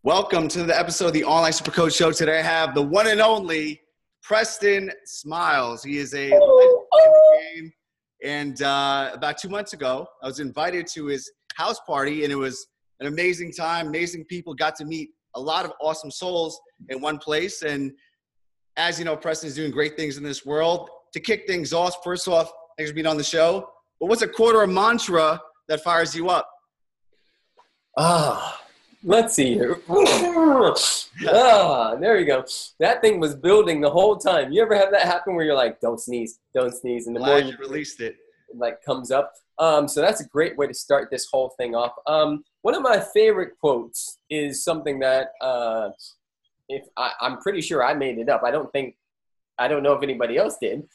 Welcome to the episode of the Online Supercoach Show. Today I have the one and only Preston Smiles. He is a legend in the game. And about 2 months ago, I was invited to his house party, and it was an amazing time. Amazing people. Got to meet a lot of awesome souls in one place. And as you know, Preston is doing great things in this world. To kick things off, first off, thanks for being on the show. But what's a quarter of mantra that fires you up? Let's see here. There you go. That thing was building the whole time. You ever have that happen where you're like, don't sneeze, and the more you released it, like comes up. So that's a great way to start this whole thing off. One of my favorite quotes is something that I'm pretty sure I made it up. I don't know if anybody else did.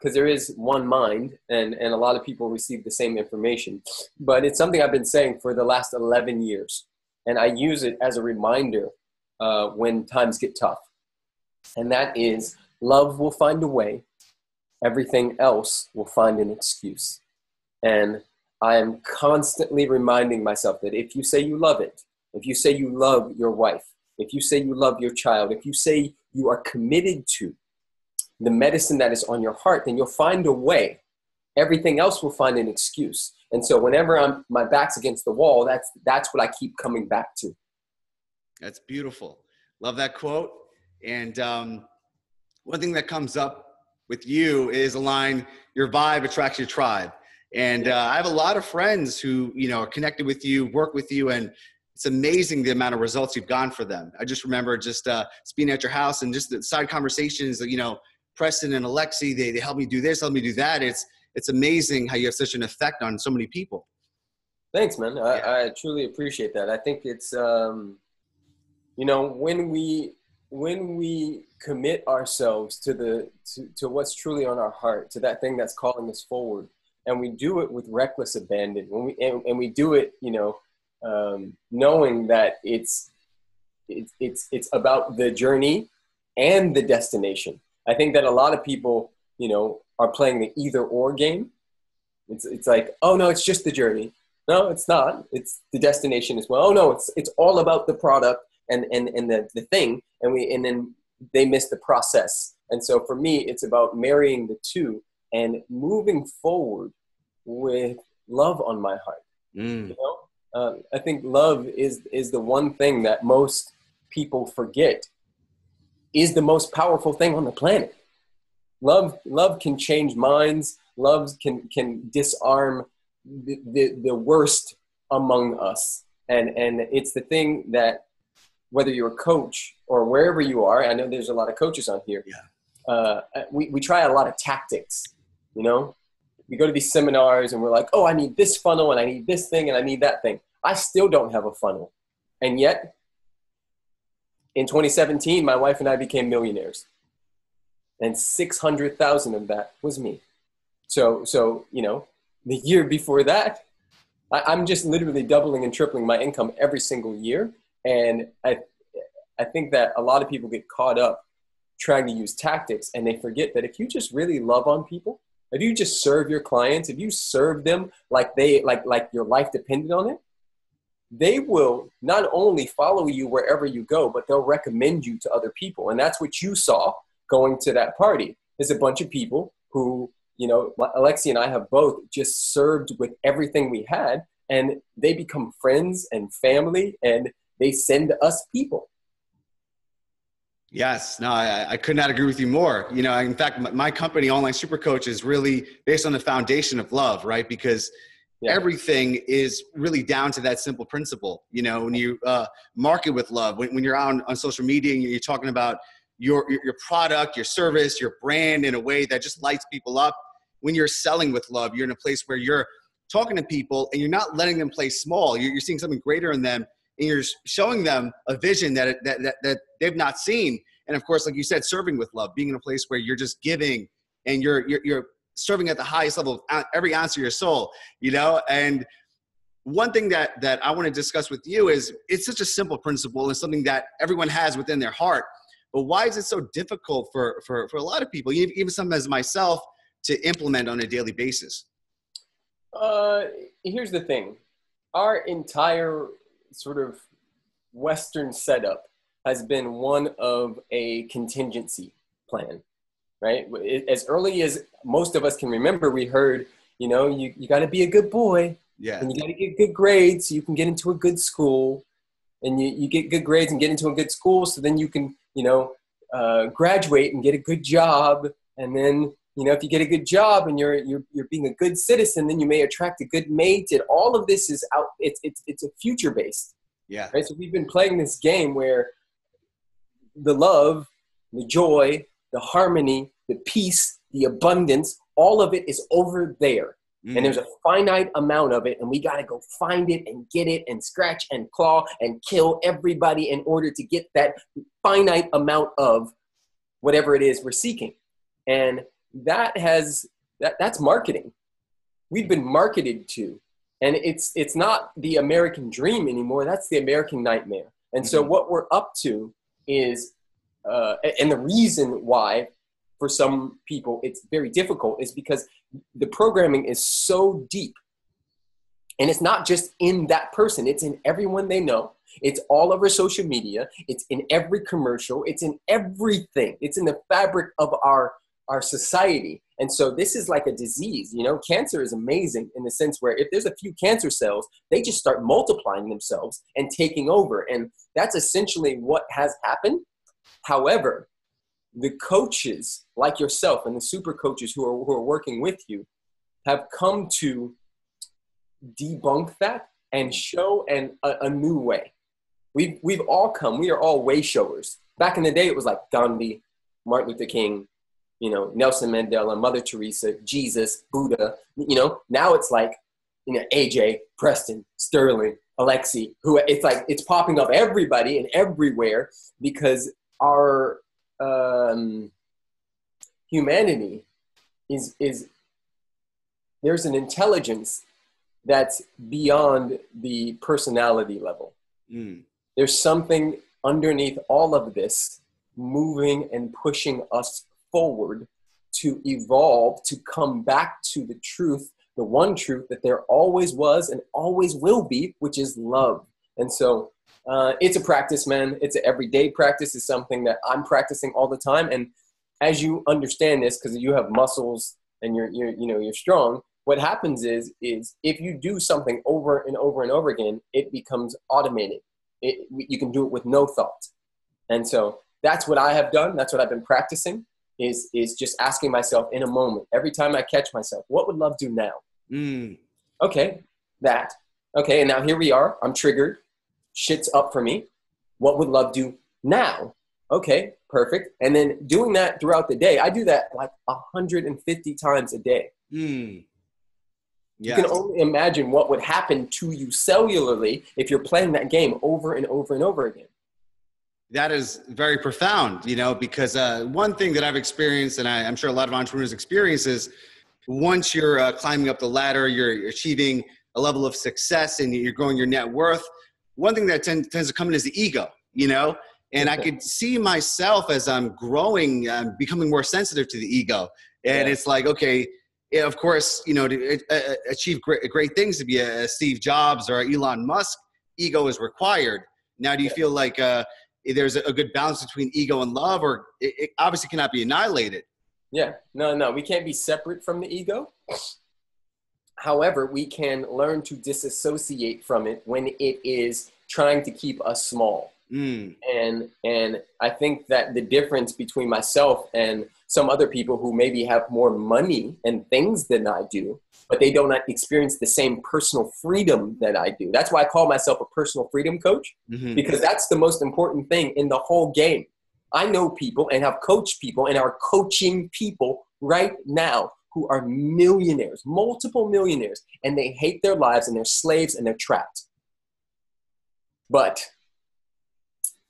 Because there is one mind, and a lot of people receive the same information. But it's something I've been saying for the last 11 years. And I use it as a reminder when times get tough. And that is, love will find a way. Everything else will find an excuse. And I am constantly reminding myself that if you say you love it, if you say you love your wife, if you say you love your child, if you say you are committed to the medicine that is on your heart, then you'll find a way. Everything else will find an excuse. And so whenever my back's against the wall, that's what I keep coming back to. That's beautiful. Love that quote. And one thing that comes up with you is a line, your vibe attracts your tribe. And I have a lot of friends who, are connected with you, work with you, and it's amazing the amount of results you've gotten for them. I just remember just being at your house and just the side conversations that, Preston and Alexi, they help me do this, help me do that. It's amazing how you have such an effect on so many people. Thanks, man. I truly appreciate that. I think it's, when we commit ourselves to what's truly on our heart, to that thing that's calling us forward, and we do it with reckless abandon, and we do it, knowing that it's about the journey and the destination. I think that a lot of people, are playing the either or game. It's like, oh no, it's just the journey. No, it's not. It's the destination as well. Oh no, it's all about the product and the thing, and then they miss the process. And so for me, it's about marrying the two and moving forward with love on my heart. I think love is the one thing that most people forget is the most powerful thing on the planet. Love can change minds. Love can disarm the worst among us. And it's the thing that, whether you're a coach or wherever you are, I know there's a lot of coaches on here. Yeah. We try a lot of tactics, We go to these seminars and we're like, oh, I need this funnel and I need this thing and I need that thing. I still don't have a funnel. And yet, in 2017, my wife and I became millionaires. And 600,000 of that was me. So the year before that, I'm just literally doubling and tripling my income every single year. And I think that a lot of people get caught up trying to use tactics, and they forget that if you just really love on people, if you just serve your clients, if you serve them like your life depended on it, they will not only follow you wherever you go, but they'll recommend you to other people. And that's what you saw going to that party. There's a bunch of people who, Alexi and I have both just served with everything we had, and they become friends and family, and they send us people. Yes, no, I could not agree with you more. In fact, my company, Online Supercoach, is really based on the foundation of love, right? Because everything is really down to that simple principle. When you market with love, when you're out on social media and you're talking about your product, your service, your brand in a way that just lights people up. When you're selling with love, you're in a place where you're talking to people and you're not letting them play small. You're seeing something greater in them, and you're showing them a vision that they've not seen. And of course, like you said, serving with love, being in a place where you're just giving and you're serving at the highest level of every ounce of your soul, And one thing that I want to discuss with you is it's such a simple principle and something that everyone has within their heart. But why is it so difficult for a lot of people, even some as myself, to implement on a daily basis? Here's the thing. Our entire sort of Western setup has been one of a contingency plan, right? As early as most of us can remember, we heard, you got to be a good boy, and you got to get good grades so you can get into a good school, and you get good grades and get into a good school so then you can, graduate and get a good job, and then, if you get a good job and you're being a good citizen, then you may attract a good mate, and all of this is out. It's a future based. Yeah. Right. So we've been playing this game where the love, the joy, the harmony, the peace, the abundance, all of it is over there. And there's a finite amount of it, and we got to go find it and get it and scratch and claw and kill everybody in order to get that finite amount of whatever it is we're seeking. And that's marketing. We've been marketed to, and it's not the American dream anymore. That's the American nightmare. And so what we're up to is, and the reason why for some people it's very difficult is because the programming is so deep. And it's not just in that person. It's in everyone they know. It's all over social media. It's in every commercial. It's in everything. It's in the fabric of our society. And so this is like a disease. Cancer is amazing in the sense where if there's a few cancer cells, they just start multiplying themselves and taking over. And that's essentially what has happened. However, the coaches like yourself and the super coaches who are working with you have come to debunk that and show a new way. We are all way showers. Back in the day, it was like Gandhi, Martin Luther King, Nelson Mandela, Mother Teresa, Jesus, Buddha. Now it's like, AJ, Preston, Sterling, Alexi, who it's popping up everybody and everywhere because our humanity is there's an intelligence that's beyond the personality level. There's something underneath all of this moving and pushing us forward to evolve, to come back to the truth, the one truth that there always was and always will be, which is love. And so it's a practice, man. It's an everyday practice. It's something that I'm practicing all the time. And as you understand this, because you have muscles and you're strong, what happens is if you do something over and over and over again, it becomes automated. You can do it with no thought. And so that's what I have done. That's what I've been practicing is just asking myself in a moment, every time I catch myself, what would love do now? Okay, that. Okay, and now here we are. I'm triggered. Shit's up for me. What would love do now? Okay, perfect. And then doing that throughout the day, I do that like 150 times a day. Yes. You can only imagine what would happen to you cellularly if you're playing that game over and over and over again. That is very profound, because one thing that I've experienced, and I'm sure a lot of entrepreneurs experience, is once you're climbing up the ladder, you're achieving a level of success and you're growing your net worth, one thing that tends to come in is the ego, and I could see myself as I'm growing, becoming more sensitive to the ego. And it's like, okay, of course, to achieve great things, to be a Steve Jobs or Elon Musk, ego is required. Now, do you feel like there's a good balance between ego and love, or it obviously cannot be annihilated? Yeah, no, we can't be separate from the ego. However, we can learn to disassociate from it when it is trying to keep us small. And I think that the difference between myself and some other people who maybe have more money and things than I do, but they don't experience the same personal freedom that I do. That's why I call myself a personal freedom coach, because that's the most important thing in the whole game. I know people and have coached people and are coaching people right now who are millionaires, multiple millionaires, and they hate their lives and they're slaves and they're trapped. But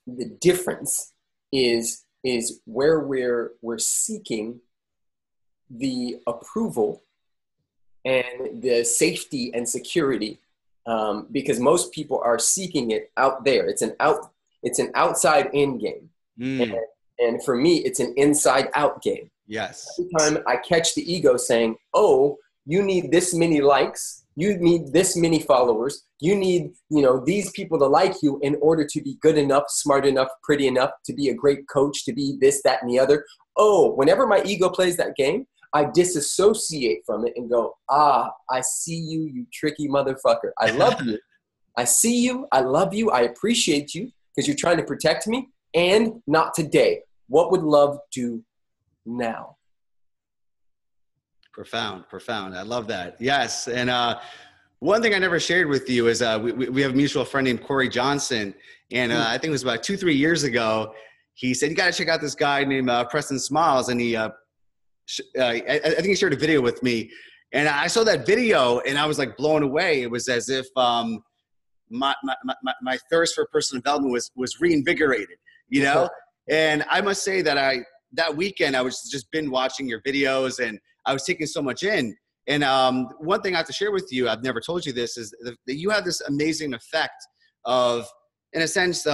the difference is where we're seeking the approval and the safety and security, because most people are seeking it out there. It's an outside in game. And for me, it's an inside out game. Yes. Every time I catch the ego saying, oh, you need this many likes, You need this many followers. You need, these people to like you in order to be good enough, smart enough, pretty enough, to be a great coach, to be this, that, and the other. Oh, whenever my ego plays that game, I disassociate from it and go, I see you, you tricky motherfucker. I love you. I see you. I love you. I appreciate you because you're trying to protect me, and not today. What would love do now? Profound. I love that. Yes. And one thing I never shared with you is we have a mutual friend named Corey Johnson. And I think it was about 2-3 years ago, he said, you got to check out this guy named Preston Smiles. And I think he shared a video with me. And I saw that video and I was like blown away. It was as if my thirst for personal development was reinvigorated, And I must say that that weekend I was just been watching your videos and I was taking so much in. And one thing I have to share with you, I've never told you this, is that you have this amazing effect of, in a sense,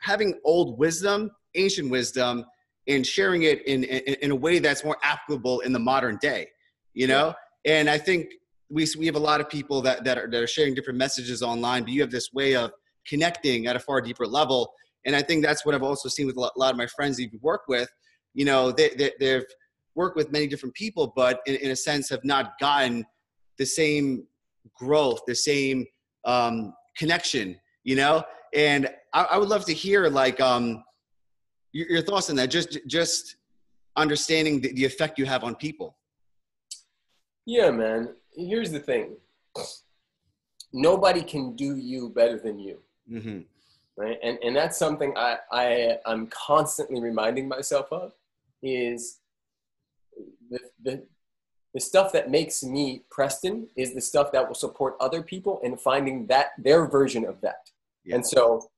having old wisdom, ancient wisdom, and sharing it in a way that's more applicable in the modern day, Yeah. And I think we have a lot of people that are sharing different messages online, but you have this way of connecting at a far deeper level. And I think that's what I've also seen with a lot of my friends that you work with. They've worked with many different people, but in a sense have not gotten the same growth, the same connection, And I would love to hear your thoughts on that, just understanding the effect you have on people. Yeah, man. Here's the thing. Nobody can do you better than you. Mm-hmm. Right. And that's something I'm constantly reminding myself of, is the stuff that makes me Preston is the stuff that will support other people in finding their version of that. Yeah. And so,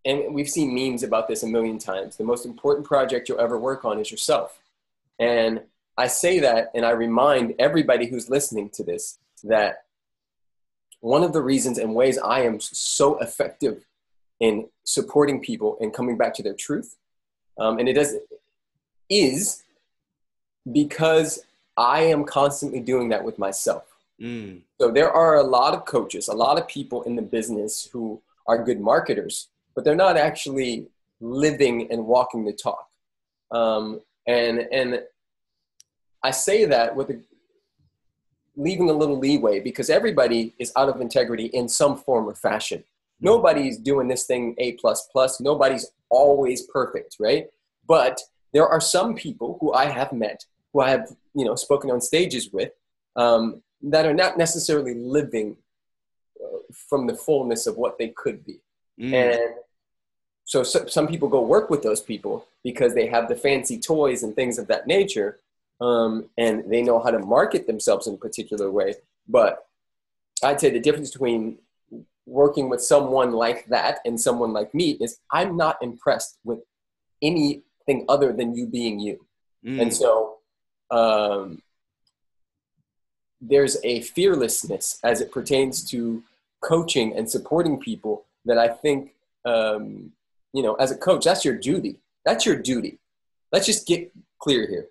and we've seen memes about this a million times. The most important project you'll ever work on is yourself. And I say that, and I remind everybody who's listening to this that one of the reasons and ways I am so effective in supporting people and coming back to their truth, is because I am constantly doing that with myself. Mm. So there are a lot of coaches, a lot of people in the business who are good marketers, but they're not actually living and walking the talk. And I say that with leaving a little leeway, because everybody is out of integrity in some form or fashion. Nobody's doing this thing A++. Nobody's always perfect, right? But there are some people who I have met, who I have, spoken on stages with, that are not necessarily living from the fullness of what they could be. Mm. And so some people go work with those people because they have the fancy toys and things of that nature. And they know how to market themselves in a particular way. But I'd say the difference between working with someone like that and someone like me is I'm not impressed with anything other than you being you. Mm. And so there's a fearlessness as it pertains to coaching and supporting people that I think, as a coach, that's your duty. That's your duty. Let's just get clear here.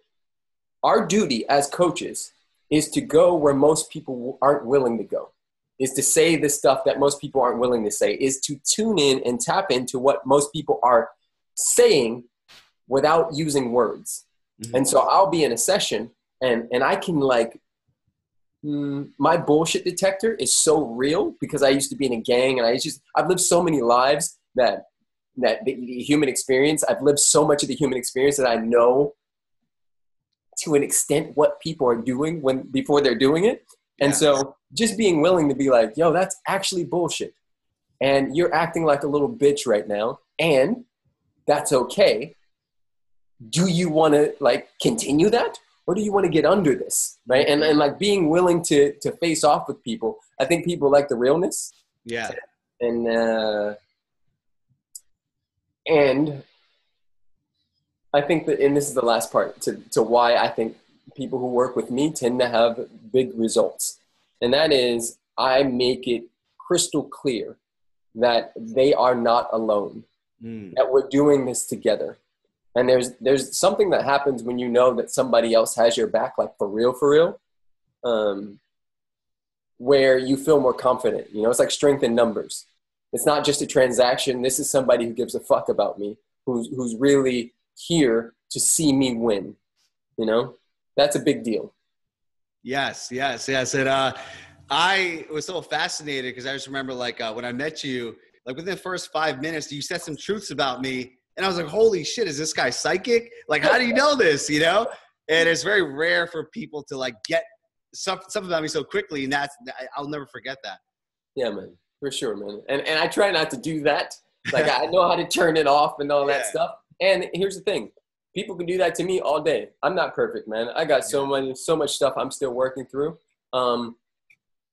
Our duty as coaches is to go where most people aren't willing to go, is to say the stuff that most people aren't willing to say, is to tune in and tap into what most people are saying without using words. Mm-hmm. And so I'll be in a session and I can my bullshit detector is so real because I used to be in a gang and I've lived so many lives that the human experience, I've lived so much of the human experience that I know to an extent what people are doing before they're doing it. And so just being willing to be like, yo, that's actually bullshit. And you're acting like a little bitch right now. And that's okay. Do you want to continue that? Or do you want to get under this? Right. And being willing to face off with people. I think people like the realness. Yeah. And I think that, and this is the last part to why I think people who work with me tend to have big results. And that is, I make it crystal clear that they are not alone, that we're doing this together. And there's something that happens when you know that somebody else has your back, like for real, where you feel more confident. You know, it's like strength in numbers. It's not just a transaction. This is somebody who gives a fuck about me, who's really here to see me win. You know, that's a big deal. Yes. And I was so fascinated because I just remember like when I met you, like within the first 5 minutes, you said some truths about me. And I was like, holy shit, is this guy psychic? Like, how do you know this, you know? And it's very rare for people to like get something about me so quickly. And I'll never forget that. Yeah, man, for sure, man. And I try not to do that. Like I know how to turn it off and all that stuff. And here's the thing. People can do that to me all day. I'm not perfect, man. I got so much stuff I'm still working through.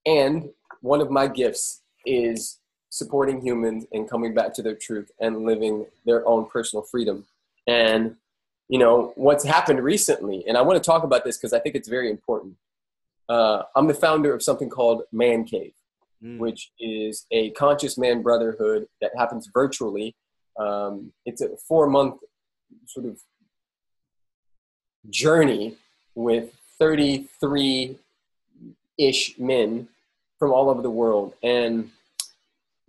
And one of my gifts is supporting humans and coming back to their truth and living their own personal freedom. And, you know, what's happened recently, and I want to talk about this because I think it's very important. I'm the founder of something called Man Cave, which is a conscious man brotherhood that happens virtually. It's a 4-month sort of journey with 33-ish men from all over the world. And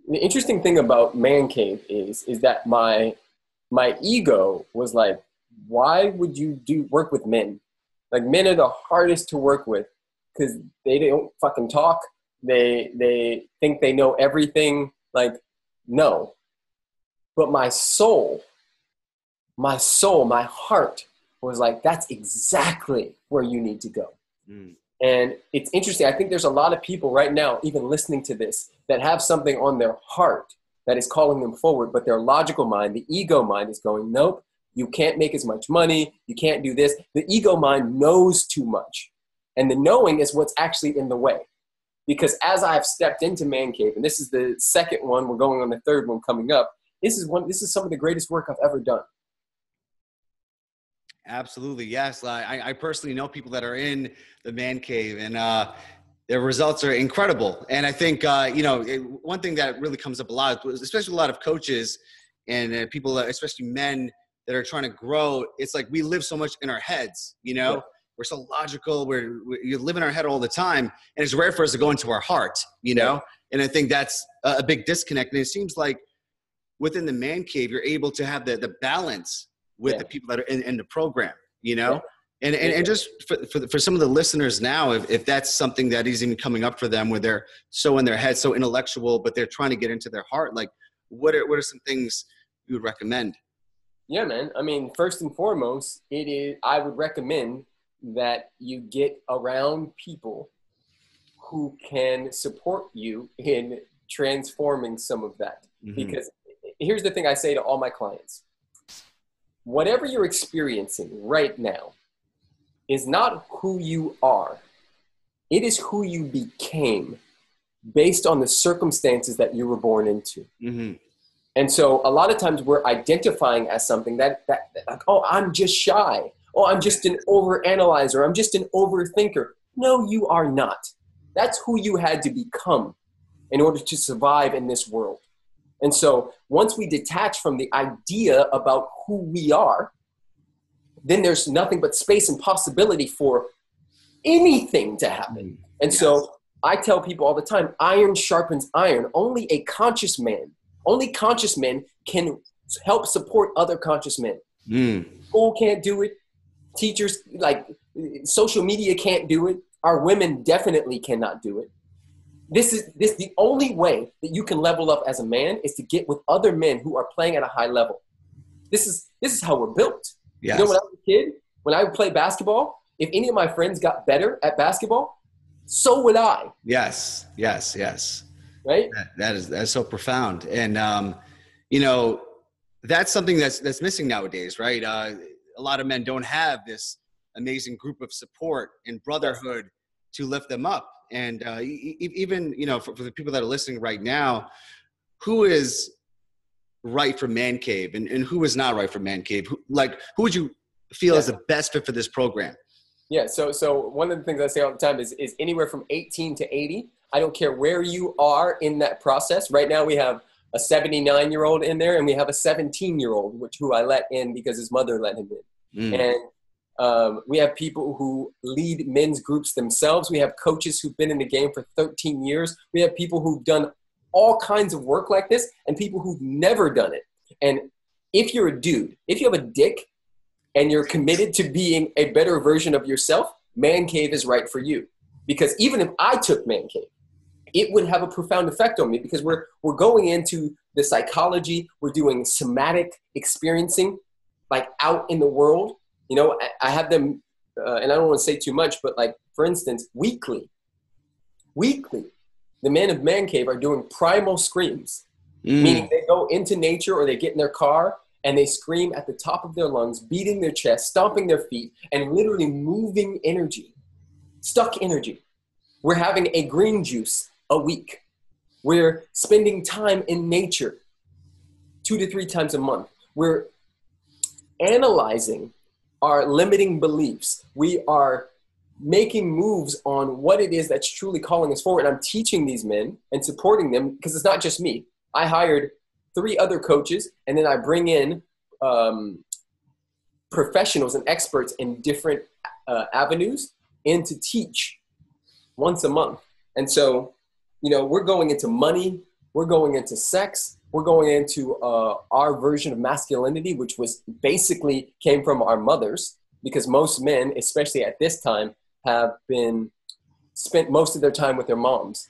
the interesting thing about Man Cave is that my ego was like, why would you work with men? Like, men are the hardest to work with because they don't fucking talk. They think they know everything. Like, no. But my soul, my heart was like, that's exactly where you need to go. And it's interesting. I think there's a lot of people right now, even listening to this, that have something on their heart that is calling them forward, but their logical mind, the ego mind, is going, nope, you can't make as much money. You can't do this. The ego mind knows too much. And the knowing is what's actually in the way. Because as I've stepped into Man Cave, and this is the second one, we're going on the third one coming up, this is some of the greatest work I've ever done. Absolutely. Yes. I personally know people that are in the Man Cave, and their results are incredible. And I think, one thing that really comes up a lot, especially a lot of coaches and people, especially men that are trying to grow, it's like we live so much in our heads, you know? Yeah. We're so logical. You live in our head all the time, and it's rare for us to go into our heart, you know? Yeah. And I think that's a big disconnect. And it seems like within the Man Cave, you're able to have the balance with the people that are in the program, you know? Yeah. And just for some of the listeners now, if that's something that is even coming up for them where they're so in their head, so intellectual, but they're trying to get into their heart, like what are some things you would recommend? Yeah, man. I mean, first and foremost, I would recommend that you get around people who can support you in transforming some of that. Because here's the thing I say to all my clients. Whatever you're experiencing right now is not who you are. It is who you became based on the circumstances that you were born into. And so a lot of times we're identifying as something that like, oh, I'm just shy. Oh, I'm just an overanalyzer. I'm just an overthinker. No, you are not. That's who you had to become in order to survive in this world. And so once we detach from the idea about who we are, then there's nothing but space and possibility for anything to happen. And so I tell people all the time, iron sharpens iron. Only conscious men can help support other conscious men. School can't do it. Teachers, like social media can't do it. Our women definitely cannot do it. The only way that you can level up as a man is to get with other men who are playing at a high level. This is how we're built. Yes. You know, when I was a kid, when I would play basketball, if any of my friends got better at basketball, so would I. Yes. Right? That's so profound. And, that's something that's missing nowadays, right? A lot of men don't have this amazing group of support and brotherhood to lift them up. And even, for the people that are listening right now, who is right for Man Cave and who is not right for Man Cave? Who would you feel is the best fit for this program? Yeah. So one of the things I say all the time is anywhere from 18 to 80. I don't care where you are in that process. Right now we have a 79-year-old in there, and we have a 17-year-old, who I let in because his mother let him in. And we have people who lead men's groups themselves. We have coaches who've been in the game for 13 years. We have people who've done all kinds of work like this, and people who've never done it. And if you're a dude, if you have a dick and you're committed to being a better version of yourself, Man Cave is right for you. Because even if I took Man Cave, it would have a profound effect on me, because we're going into the psychology. We're doing somatic experiencing, like out in the world. You know, I have them, and I don't want to say too much, but like, for instance, weekly, the men of Man Cave are doing primal screams, meaning they go into nature or they get in their car and they scream at the top of their lungs, beating their chest, stomping their feet, and literally moving energy, stuck energy. We're having a green juice a week. We're spending time in nature 2 to 3 times a month. We're analyzing our limiting beliefs. We are making moves on what it is that's truly calling us forward. And I'm teaching these men and supporting them, because it's not just me. I hired 3 other coaches, and then I bring in professionals and experts in different avenues in to teach once a month. And so, you know, we're going into money, we're going into sex, we're going into our version of masculinity, which was basically came from our mothers, because most men, especially at this time, have been spent most of their time with their moms.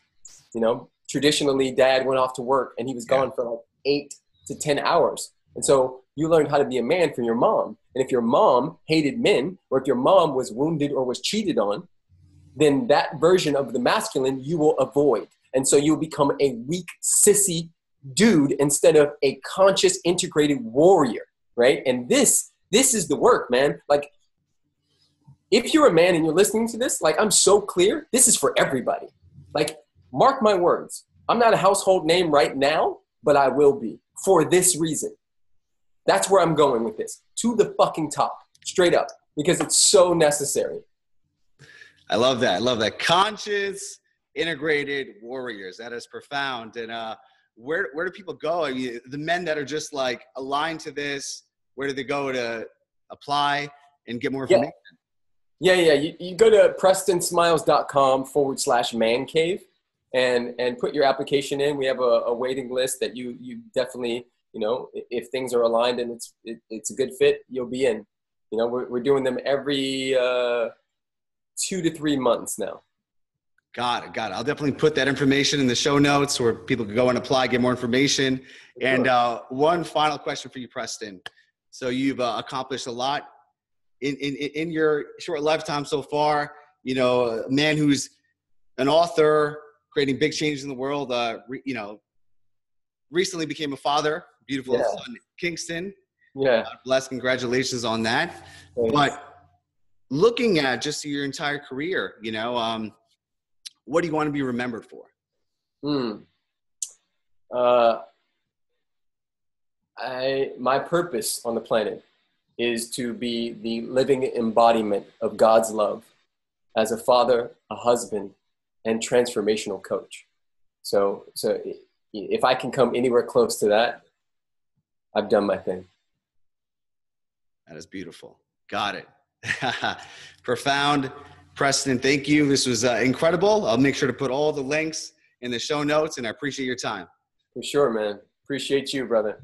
You know, traditionally dad went off to work and he was gone for like 8 to 10 hours. And so you learned how to be a man from your mom. And if your mom hated men, or if your mom was wounded or was cheated on, then that version of the masculine you will avoid. And so you'll become a weak, sissy dude instead of a conscious, integrated warrior, right? And this is the work, man. Like, if you're a man and you're listening to this, like, I'm so clear, this is for everybody. Like, mark my words. I'm not a household name right now, but I will be, for this reason. That's where I'm going with this. To the fucking top, straight up, because it's so necessary. I love that. I love that. Conscious, integrated warriors. That is profound. And where do people go? I mean, the men that are just like aligned to this, where do they go to apply and get more information? Yeah. You go to prestonsmiles.com/man cave and put your application in. We have a waiting list that you definitely, you know, if things are aligned and it's a good fit, you'll be in. You know, we're doing them every 2 to 3 months now. Got it. I'll definitely put that information in the show notes where people can go and apply, get more information. Sure. And one final question for you, Preston. So you've accomplished a lot in your short lifetime so far. You know, a man who's an author, creating big changes in the world. You know, recently became a father, beautiful son, Kingston. Yeah. God bless. Congratulations on that. Thanks. But looking at just your entire career, you know, what do you want to be remembered for? My purpose on the planet is to be the living embodiment of God's love as a father, a husband, and transformational coach. So if I can come anywhere close to that, I've done my thing. That is beautiful. Got it. Profound. Preston, thank you. This was incredible. I'll make sure to put all the links in the show notes, and I appreciate your time. For sure, man. Appreciate you, brother.